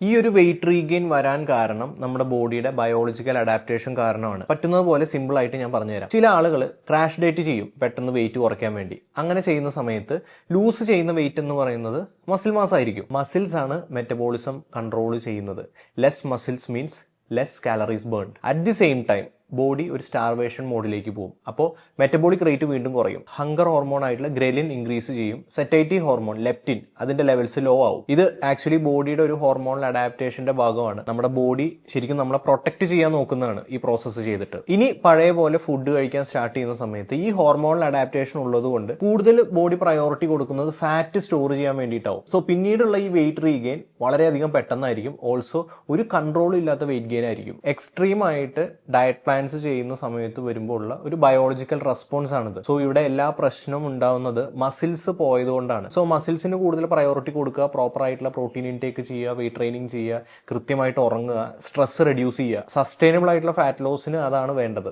ഈ ഒരു wait regain വരാൻ കാരണം നമ്മുടെ ബോഡിയുടെ ബയോളജിക്കൽ അഡാപ്റ്റേഷൻ കാരണമാണ്. പറ്റുന്നത് പോലെ സിമ്പിൾ ആയിട്ട് ഞാൻ പറഞ്ഞുതരാം. ചില ആളുകൾ ക്രാഷ് ഡയറ്റ് ചെയ്യും പെട്ടെന്ന് വെയിറ്റ് കുറയ്ക്കാൻ വേണ്ടി. അങ്ങനെ ചെയ്യുന്ന സമയത്ത് ലൂസ് ചെയ്യുന്ന വെയിറ്റ് എന്ന് പറയുന്നത് മസിൽ മാസ് ആയിരിക്കും. മസിൽസ് ആണ് മെറ്റബോളിസം കൺട്രോൾ ചെയ്യുന്നത്. Less muscles means less calories burned. At the same time body ഒരു സ്റ്റാർവേഷൻ മോഡിലേക്ക് പോകും. അപ്പോൾ മെറ്റബോളിക് റേറ്റ് വീണ്ടും കുറയും. ഹങ്കർ ഹോർമോൺ ആയിട്ടുള്ള ഗ്രലിൻ ഇൻക്രീസ് ചെയ്യും. സെറ്റൈറ്റി ഹോർമോൺ ലെപ്റ്റിൻ അതിന്റെ ലെവൽസ് ലോ ആവും. ഇത് ആക്ച്വലി ബോഡിയുടെ ഒരു ഹോർമോണൽ അഡാപ്റ്റേഷന്റെ ഭാഗമാണ്. നമ്മുടെ ബോഡി ശരിക്കും നമ്മളെ പ്രൊട്ടക്ട് ചെയ്യാൻ നോക്കുന്നതാണ് ഈ പ്രോസസ്സ് ചെയ്തിട്ട്. ഇനി പഴയ പോലെ ഫുഡ് കഴിക്കാൻ സ്റ്റാർട്ട് ചെയ്യുന്ന സമയത്ത് ഈ ഹോർമോണൽ അഡാപ്റ്റേഷൻ ഉള്ളത് കൊണ്ട് കൂടുതൽ ബോഡി പ്രയോറിറ്റി കൊടുക്കുന്നത് ഫാറ്റ് സ്റ്റോർ ചെയ്യാൻ വേണ്ടിയിട്ടാവും. സോ പിന്നീടുള്ള ഈ വെയിറ്റ് റീഗെയിൻ വളരെയധികം പെട്ടെന്നായിരിക്കും. ഓൾസോ ഒരു കൺട്രോളും ഇല്ലാത്ത വെയിറ്റ് ഗെയിൻ ആയിരിക്കും. എക്സ്ട്രീം ആയിട്ട് ഡയറ്റ് പ്ലാൻ ചെയ്യുന്ന സമയത്ത് വരുമ്പോൾ ഉള്ള ഒരു ബയോളജിക്കൽ റെസ്പോൺസ് ആണിത്. സോ ഇവിടെ എല്ലാ പ്രശ്നവും ഉണ്ടാവുന്നത് മസിൽസ് പോയതുകൊണ്ടാണ്. സോ മസിൽസിന് കൂടുതൽ പ്രയോറിറ്റി കൊടുക്കുക, പ്രോപ്പർ ആയിട്ടുള്ള പ്രോട്ടീൻ ഇൻടേക്ക് ചെയ്യുക, വെയിറ്റ് ട്രെയിനിങ് ചെയ്യുക, കൃത്യമായിട്ട് ഉറങ്ങുക, സ്ട്രെസ് റെഡ്യൂസ് ചെയ്യുക. സസ്റ്റൈനബിൾ ആയിട്ടുള്ള ഫാറ്റ് ലോസിന് അതാണ് വേണ്ടത്.